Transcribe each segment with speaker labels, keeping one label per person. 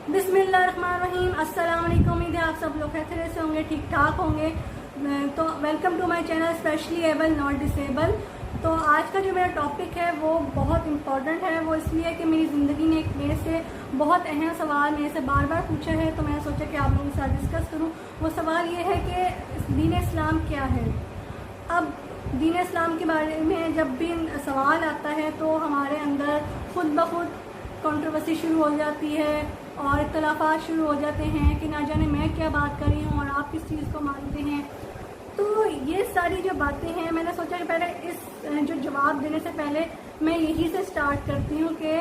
Speaker 1: बिस्मिल्लाहिर्रहमानिर्रहीम। अस्सलाम वालेकुम। उम्मीद है आप सब लोग खैरियत से होंगे, ठीक ठाक होंगे। तो welcome to my channel specially able not disable. तो आज का जो मेरा टॉपिक है वो बहुत इंपॉर्टेंट है। वो इसलिए कि मेरी ज़िंदगी ने एक मेरे से बहुत अहम सवाल मेरे से बार बार पूछा है, तो मैंने सोचा कि आप लोगों के साथ डिस्कस करूं। वो सवाल ये है कि दीन इस्लाम क्या है। अब दीन इस्लाम के बारे में जब भी सवाल आता है तो हमारे अंदर खुद ब खुद कंट्रोवर्सी शुरू हो जाती है और इख्तलाफात शुरू हो जाते हैं कि ना जाने मैं क्या बात कर रही हूँ और आप किस चीज़ को मानते हैं। तो ये सारी जो बातें हैं, मैंने सोचा कि पहले इस जो जवाब देने से पहले मैं यही से स्टार्ट करती हूँ कि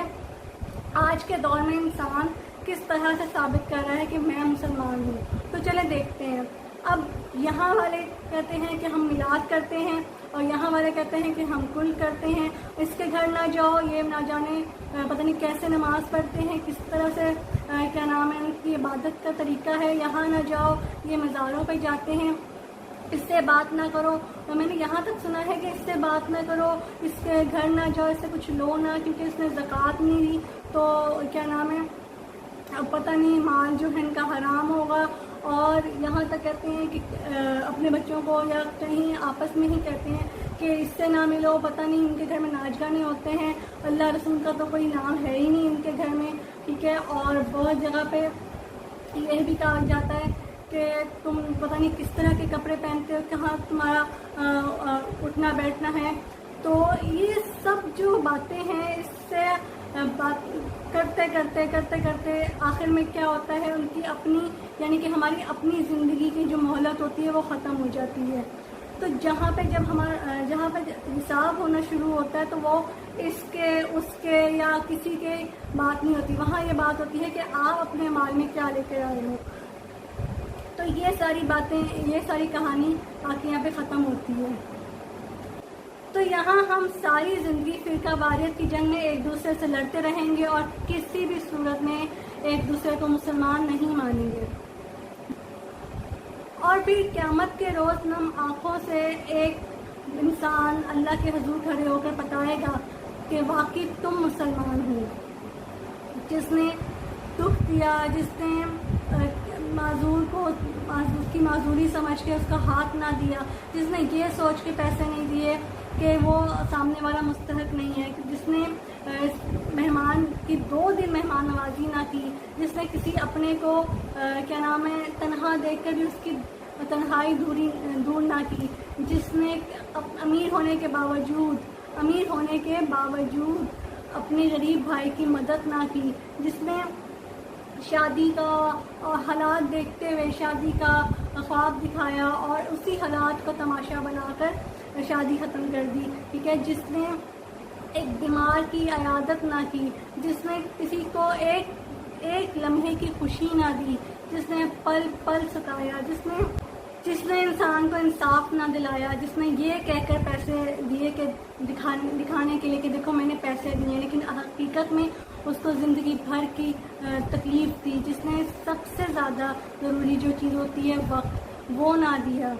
Speaker 1: आज के दौर में इंसान किस तरह से साबित कर रहा है कि मैं मुसलमान हूँ। तो चले देखते हैं। अब यहाँ वाले कहते हैं कि हम मिलाद करते हैं और यहाँ वाले कहते हैं कि हम कुल करते हैं। इसके घर ना जाओ, ये ना जाने पता नहीं कैसे नमाज़ पढ़ते हैं, किस तरह से क्या नाम है उनकी इबादत का तरीका है। यहाँ ना जाओ, ये मज़ारों पे जाते हैं, इससे बात ना करो। तो मैंने यहाँ तक सुना है कि इससे बात ना करो, इसके घर ना जाओ, इससे कुछ लो ना, क्योंकि इसने ज़कात नहीं दी तो क्या नाम है अब पता नहीं माल जो है इनका हराम होगा। और यहाँ तक कहते हैं कि अपने बच्चों को या कहीं आपस में ही कहते हैं कि इससे ना मिलो, पता नहीं इनके घर में नाच गाने होते हैं, अल्लाह रसूल का तो कोई नाम है ही नहीं इनके घर में, ठीक है। और बहुत जगह पे ये भी कहा जाता है कि तुम पता नहीं किस तरह के कपड़े पहनते हो, कहाँ तुम्हारा उठना बैठना है। तो ये सब जो बातें हैं, इससे बात करते करते आखिर में क्या होता है, उनकी अपनी यानी कि हमारी अपनी ज़िंदगी की जो मोहलत होती है वो ख़त्म हो जाती है। तो जहाँ पे हिसाब होना शुरू होता है तो वो इसके उसके या किसी के बात नहीं होती, वहाँ ये बात होती है कि आप अपने माल में क्या लेकर आए हो। तो ये सारी बातें, ये सारी कहानी आके यहाँ पे ख़त्म होती है। तो यहाँ हम सारी ज़िंदगी फ़िरका वारियत की जंग में एक दूसरे से लड़ते रहेंगे और किसी भी सूरत में एक दूसरे को मुसलमान नहीं मानेंगे। और फिर क़यामत के रोज़ नम आँखों से एक इंसान अल्लाह के हुजूर खड़े होकर बताएगा कि वाकई तुम मुसलमान हो। जिसने दुख दिया, जिसने माजूर की माजूरी समझ के उसका हाथ ना दिया, जिसने ये सोच के पैसे नहीं दिए कि वो सामने वाला मुस्तहक नहीं है, जिसने मेहमान की 2 दिन मेहमान नवाजी ना की, जिसने किसी अपने को क्या नाम है तन्हा देखकर भी उसकी तन्हाई दूर ना की, जिसने अमीर होने के बावजूद अपने गरीब भाई की मदद ना की, जिसने शादी का हालात देखते हुए शादी का ख्वाब दिखाया और उसी हालात को तमाशा बनाकर शादी ख़त्म कर दी, ठीक है। जिसने एक बीमार की अयादत ना की, जिसने किसी को एक लम्हे की खुशी ना दी, जिसने पल पल सताया, जिसने इंसान को इंसाफ ना दिलाया, जिसने ये कहकर पैसे दिए कि दिखाने के लिए कि देखो मैंने पैसे दिए, लेकिन हकीकत में उसको ज़िंदगी भर की तकलीफ़ थी, जिसने सबसे ज़्यादा ज़रूरी जो चीज़ होती है वक्त, वो ना दिया।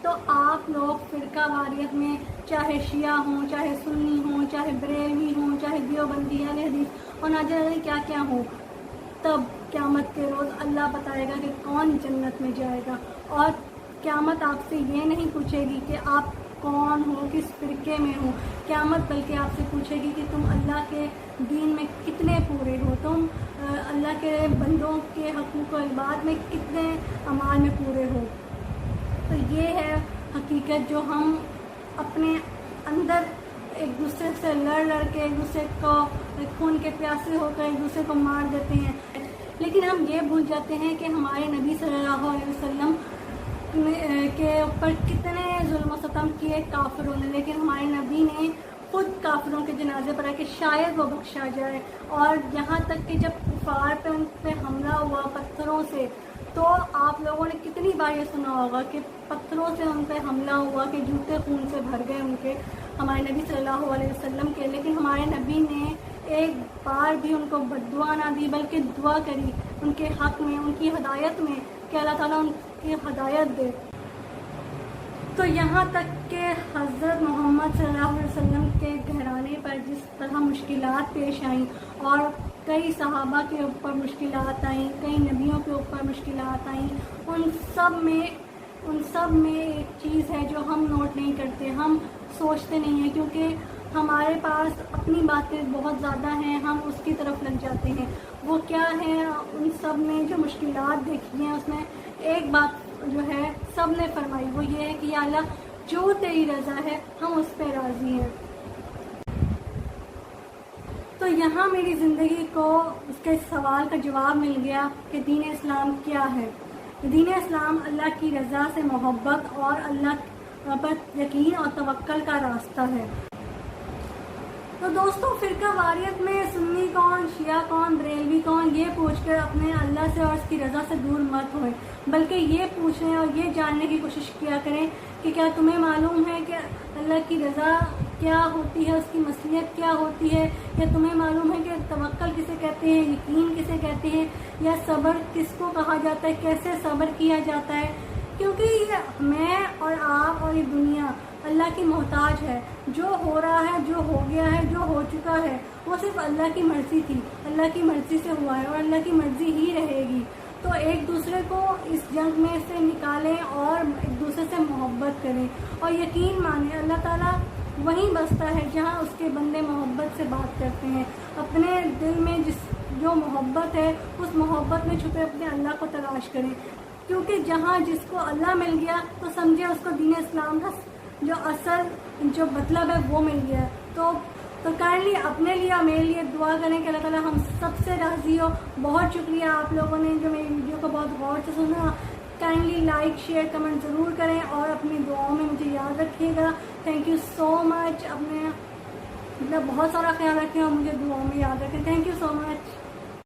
Speaker 1: तो आप लोग फ़िरका वारियत में चाहे शिया हों, चाहे सुन्नी हों, चाहे बरेलवी हों, चाहे देवबंदी अहले हदीस और ना जाने क्या क्या हो, तब क़यामत के रोज़ अल्लाह बताएगा कि कौन जन्नत में जाएगा। और क़यामत आपसे ये नहीं पूछेगी कि आप कौन हो, किस फ़िरके में हो। क़यामत बल्कि आपसे पूछेगी कि तुम अल्लाह के दीन में कितने पूरे हो, तुम अल्लाह के बंदों के हक़ूक़ व इबाद में कितने अमाल में पूरे हो। तो ये है हकीकत जो हम अपने अंदर एक दूसरे से लड़ के एक दूसरे को खून के प्यासे होकर एक दूसरे को मार देते हैं। लेकिन हम ये भूल जाते हैं कि हमारे नबी सल्लल्लाहु अलैहि वसल्लम के ऊपर कितने जुल्म व सितम किए काफिरों ने, लेकिन हमारे नबी ने खुद काफिरों के जनाजे पर आके शायद वो बख्शा जाए। और यहाँ तक कि जब कुफार पे उन पर हमला हुआ पत्थरों से, तो आप लोगों ने कितनी बार ये सुना होगा कि पत्थरों से उन पर हमला हुआ, कि जूते खून से भर गए उनके, हमारे नबी सल्लल्लाहु अलैहि वसल्लम के। लेकिन हमारे नबी ने एक बार भी उनको बद्दुआ ना दी, बल्कि दुआ करी उनके हक़ में, उनकी हदायत में कि अल्लाह ताला उनकी हदायत दे। तो यहाँ तक कि हज़रत मोहम्मद सल्लल्लाहु अलैहि वसल्लम के घराने पर जिस तरह मुश्किलात पेश आईं और کئی صحابہ کے اوپر مشکلات آئیں، کئی نبیوں کے اوپر مشکلات آئیں، ان سب میں ایک چیز ہے جو ہم نوٹ نہیں کرتے، ہم سوچتے نہیں ہیں، کیونکہ ہمارے پاس اپنی باتیں بہت زیادہ ہیں، ہم اس کی طرف لگ جاتے ہیں۔ وہ کیا ہے؟ ان سب میں جو مشکلات دیکھی ہیں اس میں ایک بات جو ہے سب نے فرمائی، وہ یہ ہے کہ یا اللہ جو تیری رضا ہے ہم اس پہ راضی ہیں۔ تو یہاں میری زندگی کو اس کے سوال کا جواب مل گیا کہ دین اسلام کیا ہے۔ دین اسلام اللہ کی رضا سے محبت اور اللہ پر یقین اور توکل کا راستہ ہے۔ تو دوستوں، فرقہ واریت میں سنی کون، شیعہ کون، بریلوی کون، یہ پوچھ کر اپنے اللہ سے اور اس کی رضا سے دور مت ہوئے، بلکہ یہ پوچھیں اور یہ جاننے کی کوشش کیا کریں کہ کیا تمہیں معلوم ہے کہ اللہ کی رضا کیا ہوتی ہے، اس کی مصلحت کیا ہوتی ہے، یا تمہیں معلوم ہے کہ توکل کسے کہتے ہیں، یقین کسے کہتے ہیں، یا صبر کس کو کہا جاتا ہے، کیسے صبر کیا جاتا ہے۔ کیونکہ یہ میں اور آپ اور یہ دنیا اللہ کی محتاج ہے۔ جو ہو رہا ہے، جو ہو گیا ہے، جو ہو چکا ہے، وہ صرف اللہ کی مرضی تھی، اللہ کی مرضی سے ہوا ہے اور اللہ کی مرضی ہی رہے گی۔ تو ایک دوسرے کو اس جنگ میں سے نکالیں اور ایک دوسرے سے محبت کریں اور یقین مانیں اللہ تعالیٰ وہیں بستا ہے جہاں اس کے بندے محبت سے بات کرتے ہیں۔ اپنے دل میں جو محبت ہے اس محبت میں چھپے اپنے اللہ کو تلاش کریں، کیونکہ جہاں جس کو اللہ مل گیا تو سمجھے اس کو دین اسلام کا جو اصل جو مطلب ہے وہ مل گیا۔ تو کائنڈلی اپنے لیے اور میرے لیے دعا کریں کہ اللہ تعالیٰ ہم سب سے راضی ہو۔ بہت شکریہ آپ لوگوں نے جو میری ویڈیو کو بہت غور سے سنا۔ کائنڈلی لائک، شیئر، کمنٹ ضرور کریں اور اپنی دعاؤں میں مجھے یاد رکھیے گا۔ تھینک یو سو مچ۔ اپنے بہت سارا خیال رکھیں اور مجھے دعاؤں میں یاد رکھیں۔ Thank you so much.